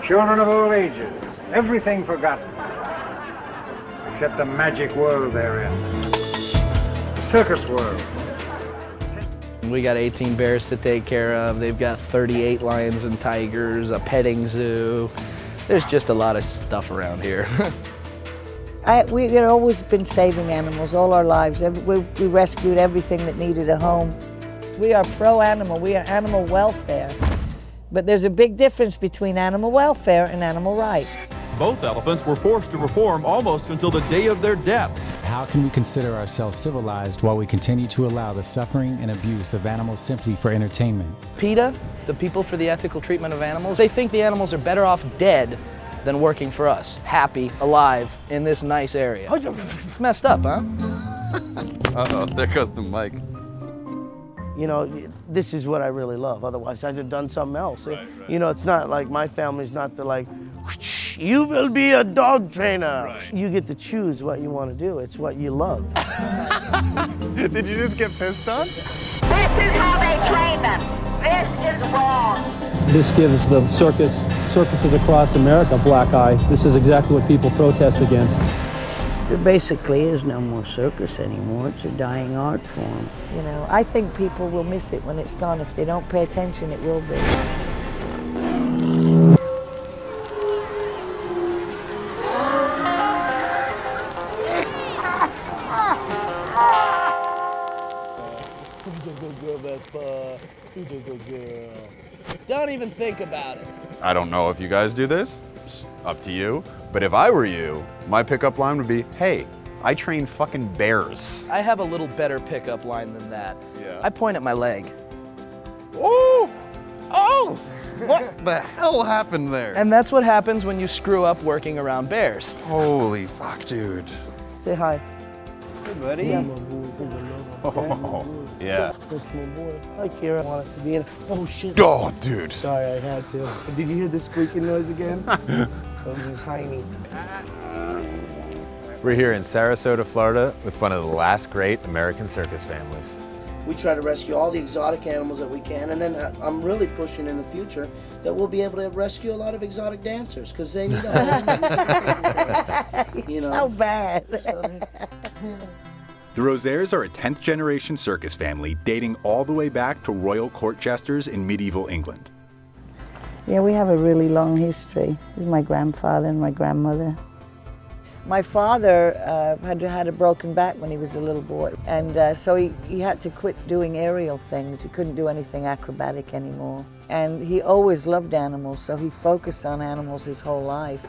Children of all ages, everything forgotten, except the magic world they're in. Circus world. We got 18 bears to take care of. They've got 38 lions and tigers, a petting zoo. There's just a lot of stuff around here. We've always been saving animals all our lives. We rescued everything that needed a home. We are pro-animal. We are animal welfare. But there's a big difference between animal welfare and animal rights. Both elephants were forced to perform almost until the day of their death. How can we consider ourselves civilized while we continue to allow the suffering and abuse of animals simply for entertainment? PETA, the People for the Ethical Treatment of Animals, they think the animals are better off dead than working for us, happy, alive, in this nice area. It's messed up, huh? Uh-oh, there goes the mic. You know, this is what I really love. Otherwise, I'd have done something else. Right. You know, it's not like my family's not the like, you will be a dog trainer. Right. You get to choose what you want to do. It's what you love. Did you just get pissed on? This is how they train them. This is wrong. This gives the circuses across America black eye. This is exactly what people protest against. There basically is no more circus anymore. It's a dying art form. You know, I think people will miss it when it's gone. If they don't pay attention, it will be. Don't even think about it. I don't know if you guys do this. It's up to you. But if I were you, my pickup line would be, hey, I train fucking bears. I have a little better pickup line than that. Yeah. I point at my leg. Oh! Oh! What the hell happened there? And that's what happens when you screw up working around bears. Holy fuck, dude. Say hi. Hey, buddy. Yeah. Oh, yeah. That's my boy. Hi, Kira. I want it to be in. Oh, shit. Oh, dude. Sorry, I had to. Did you hear the squeaking noise again? That was just Heine. We're here in Sarasota, Florida with one of the last great American circus families. We try to rescue all the exotic animals that we can, and then I'm really pushing in the future that we'll be able to rescue a lot of exotic dancers because they need a home. You know? So bad. The Rosaires are a 10th generation circus family dating all the way back to royal court jesters in medieval England. Yeah, we have a really long history. This is my grandfather and my grandmother. My father had a broken back when he was a little boy, and so he had to quit doing aerial things. He couldn't do anything acrobatic anymore. And he always loved animals, so he focused on animals his whole life.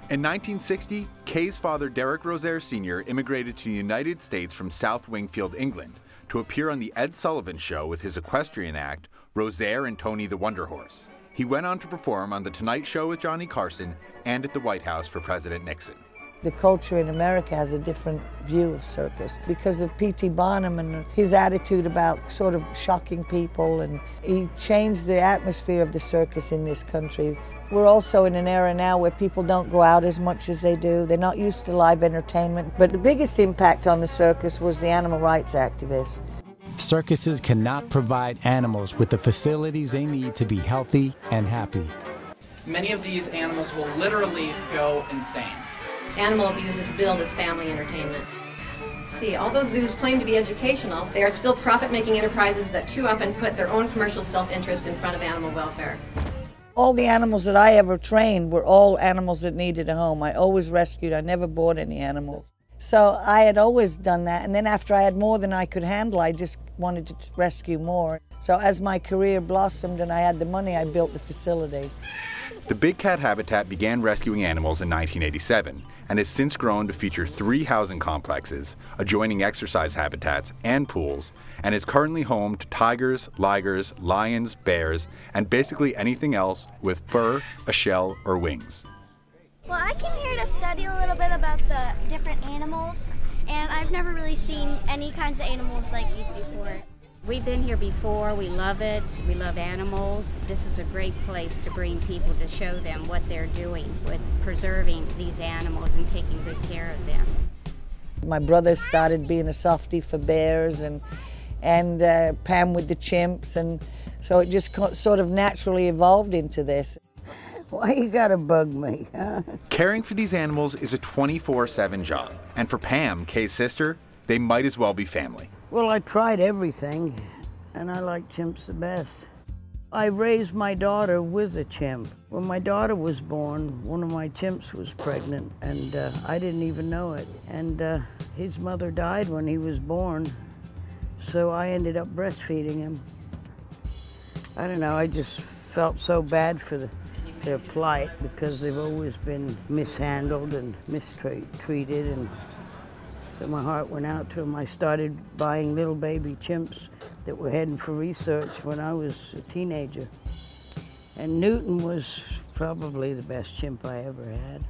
In 1960, Kay's father, Derek Rosaire Sr., immigrated to the United States from South Wingfield, England, to appear on The Ed Sullivan Show with his equestrian act, Rosaire and Tony the Wonder Horse. He went on to perform on The Tonight Show with Johnny Carson and at the White House for President Nixon. The culture in America has a different view of circus because of P.T. Barnum and his attitude about sort of shocking people, and he changed the atmosphere of the circus in this country. We're also in an era now where people don't go out as much as they do. They're not used to live entertainment. But the biggest impact on the circus was the animal rights activists. Circuses cannot provide animals with the facilities they need to be healthy and happy. Many of these animals will literally go insane. Animal abuse is billed as family entertainment. See, although zoos claim to be educational, they are still profit-making enterprises that too often put their own commercial self-interest in front of animal welfare. All the animals that I ever trained were all animals that needed a home. I always rescued. I never bought any animals. So I had always done that, and then after I had more than I could handle, I just wanted to rescue more. So as my career blossomed and I had the money, I built the facility. The Big Cat Habitat began rescuing animals in 1987 and has since grown to feature 3 housing complexes, adjoining exercise habitats and pools, and is currently home to tigers, ligers, lions, bears, and basically anything else with fur, a shell, or wings. Well, I came here to study a little bit about the different animals, and I've never really seen any kinds of animals like these before. We've been here before, we love it, we love animals. This is a great place to bring people to show them what they're doing with preserving these animals and taking good care of them. My brother started being a softie for bears, and Pam with the chimps, and so it just sort of naturally evolved into this. Why you gotta bug me, huh? Caring for these animals is a 24/7 job. And for Pam, Kay's sister, they might as well be family. Well, I tried everything, and I like chimps the best. I raised my daughter with a chimp. When my daughter was born, one of my chimps was pregnant, and I didn't even know it. And his mother died when he was born, so I ended up breastfeeding him. I don't know, I just felt so bad for their plight because they've always been mishandled and mistreated, and so my heart went out to them. I started buying little baby chimps that were heading for research when I was a teenager. And Newton was probably the best chimp I ever had.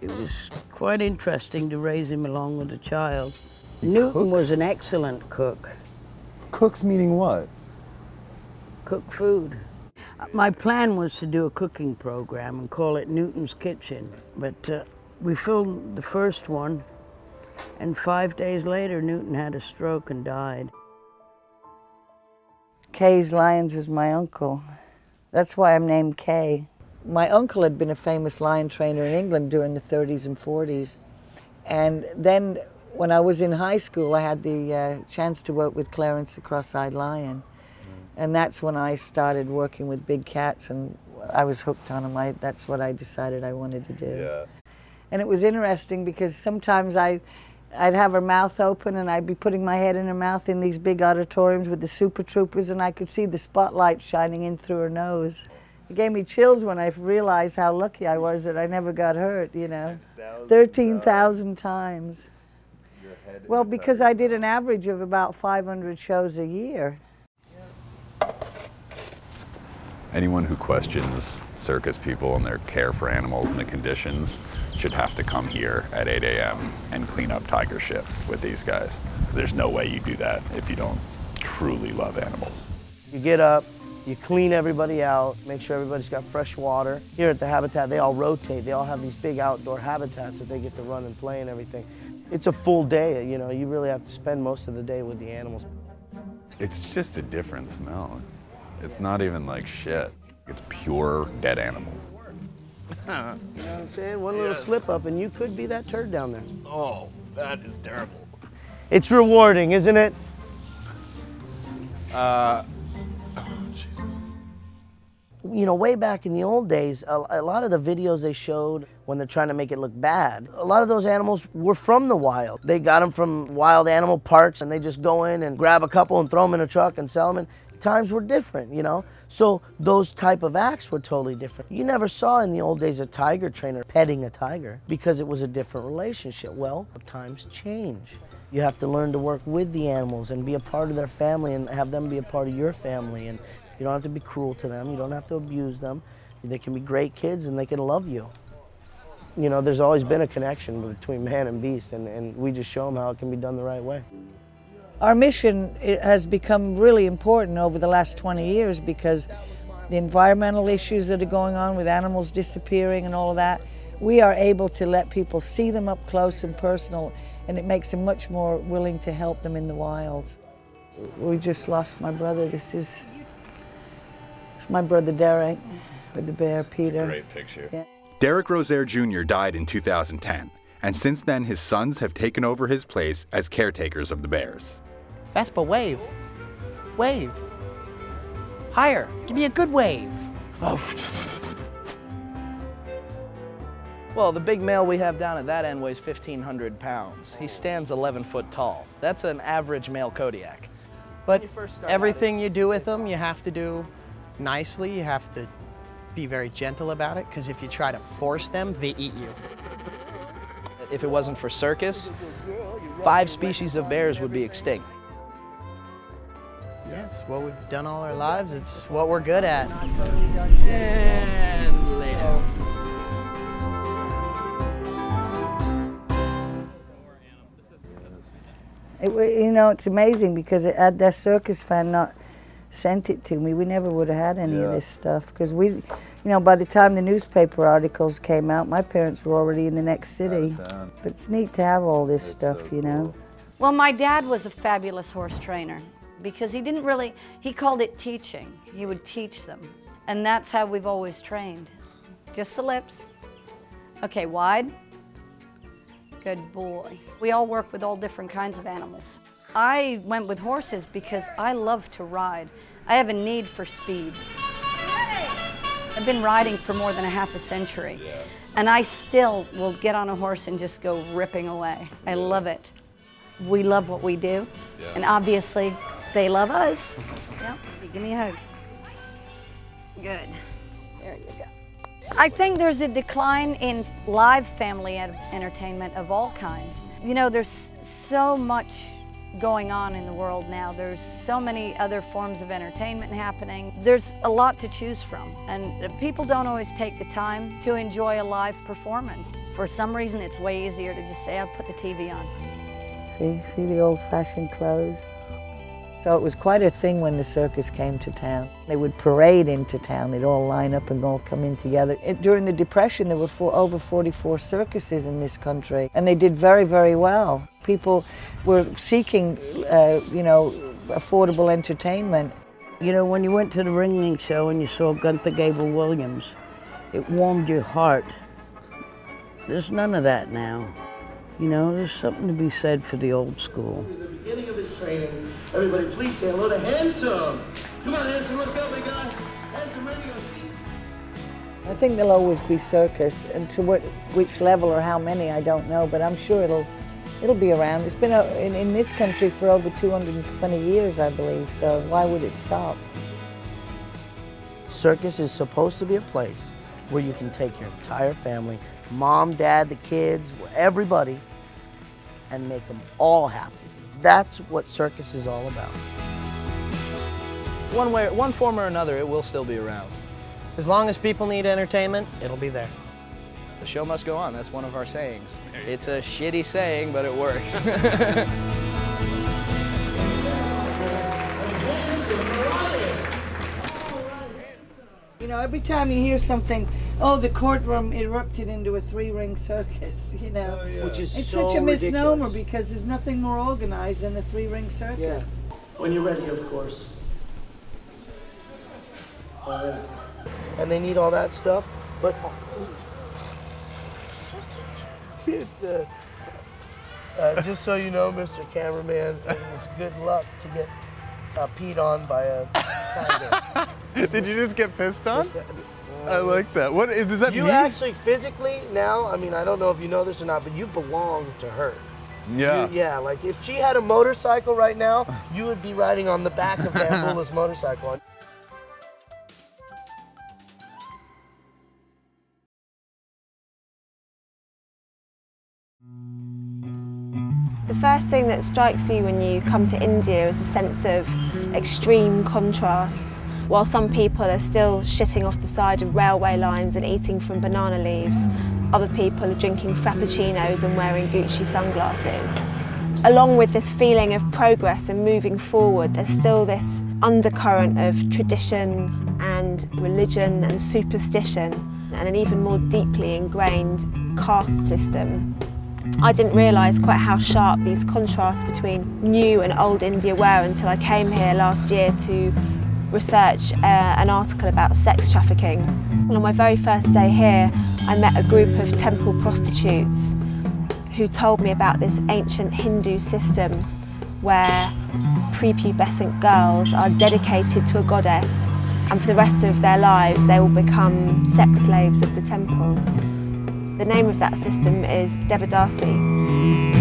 It was quite interesting to raise him along with a child. Newton was an excellent cook. Cooks meaning what? Cook food. My plan was to do a cooking program and call it Newton's Kitchen, but we filmed the first one, and 5 days later, Newton had a stroke and died. Kay's Lions was my uncle. That's why I'm named Kay. My uncle had been a famous lion trainer in England during the 30s and 40s. And then when I was in high school, I had the chance to work with Clarence the cross-eyed lion. And that's when I started working with big cats, and I was hooked on them. That's what I decided I wanted to do. Yeah. And it was interesting because sometimes I'd have her mouth open and I'd be putting my head in her mouth in these big auditoriums with the super troopers, and I could see the spotlight shining in through her nose. It gave me chills when I realized how lucky I was that I never got hurt, you know. 13,000 times. Well, because I did an average of about 500 shows a year. Anyone who questions circus people and their care for animals and the conditions should have to come here at 8 a.m. and clean up tiger shit with these guys. 'Cause there's no way you do that if you don't truly love animals. You get up, you clean everybody out, make sure everybody's got fresh water. Here at the habitat, they all rotate. They all have these big outdoor habitats that they get to run and play and everything. It's a full day, you know, you really have to spend most of the day with the animals. It's just a different smell. It's not even like shit. It's pure dead animal. You know what I'm saying? One little slip up and you could be that turd down there. Oh, that is terrible. It's rewarding, isn't it? You know, way back in the old days, a lot of the videos they showed when they're trying to make it look bad, a lot of those animals were from the wild. They got them from wild animal parks, and they just go in and grab a couple and throw them in a truck and sell them. And times were different, you know? So those type of acts were totally different. You never saw in the old days a tiger trainer petting a tiger because it was a different relationship. Well, times change. You have to learn to work with the animals and be a part of their family and have them be a part of your family. And you don't have to be cruel to them. You don't have to abuse them. They can be great kids and they can love you. You know, there's always been a connection between man and beast, and we just show them how it can be done the right way. Our mission has become really important over the last 20 years because the environmental issues that are going on with animals disappearing and all of that, we are able to let people see them up close and personal, and it makes them much more willing to help them in the wilds. We just lost my brother. It's my brother Derek with the bear, Peter. It's a great picture. Yeah. Derek Rosaire Jr. died in 2010, and since then his sons have taken over his place as caretakers of the bears. Vespa, wave. Wave. Higher. Give me a good wave. Well, the big male we have down at that end weighs 1,500 pounds. He stands 11 foot tall. That's an average male Kodiak. But everything you do with them, you have to do nicely. You have to be very gentle about it, because if you try to force them, they eat you. If it wasn't for Circus, 5 species of bears would be extinct. Yeah, it's what we've done all our lives. It's what we're good at. And later. You know, it's amazing because had that circus fan not sent it to me, we never would have had any of this stuff. Because we, you know, by the time the newspaper articles came out, my parents were already in the next city. But it's neat to have all this stuff, you know. Well, my dad was a fabulous horse trainer because he called it teaching. He would teach them. And that's how we've always trained. Just the lips. Okay, wide. Good boy. We all work with all different kinds of animals. I went with horses because I love to ride. I have a need for speed. I've been riding for more than a half a century, and I still will get on a horse and just go ripping away. I love it. We love what we do, and obviously they love us. Yep. Give me a hug. Good. There you go. I think there's a decline in live family entertainment of all kinds. You know, there's so much going on in the world now. There's so many other forms of entertainment happening. There's a lot to choose from, and people don't always take the time to enjoy a live performance. For some reason, it's way easier to just say, I'll put the TV on. See the old-fashioned clothes? So it was quite a thing when the circus came to town. They would parade into town. They'd all line up and all come in together. During the Depression, there were over 44 circuses in this country, and they did very, very well. People were seeking, you know, affordable entertainment. You know, when you went to the Ringling Show and you saw Gunther Gable-Williams, it warmed your heart. There's none of that now. You know, there's something to be said for the old school. In the beginning of his training, everybody please say hello to Handsome. Come on, Handsome, let's go, big guy. Handsome, ready to go. I think there'll always be circus, and to which level or how many, I don't know, but I'm sure it'll be around. It's been in this country for over 220 years, I believe, so why would it stop? Circus is supposed to be a place where you can take your entire family, mom, dad, the kids, everybody, and make them all happy. That's what circus is all about. One form or another, it will still be around. As long as people need entertainment, it'll be there. The show must go on, that's one of our sayings. It's a shitty saying, but it works. You know, every time you hear something, oh, the courtroom erupted into a three-ring circus, you know. Oh, yeah. Which is it's so such a misnomer ridiculous. because there's nothing more organized than a three-ring circus. Yeah. When you're ready, of course. Oh, yeah. And they need all that stuff, but it's, just so you know, Mr. Cameraman, it was good luck to get peed on by a tiger. Did you just get pissed on? I like that. What does that mean? You actually physically now, I mean, I don't know if you know this or not, but you belong to her. Yeah. Yeah, like if she had a motorcycle right now, you would be riding on the back of Bambula's motorcycle. The first thing that strikes you when you come to India is a sense of extreme contrasts. While some people are still shitting off the side of railway lines and eating from banana leaves, other people are drinking frappuccinos and wearing Gucci sunglasses. Along with this feeling of progress and moving forward, there's still this undercurrent of tradition and religion and superstition and an even more deeply ingrained caste system. I didn't realise quite how sharp these contrasts between new and old India were until I came here last year to research an article about sex trafficking. And on my very first day here, I met a group of temple prostitutes who told me about this ancient Hindu system where prepubescent girls are dedicated to a goddess, and for the rest of their lives they will become sex slaves of the temple. The name of that system is Devadasi.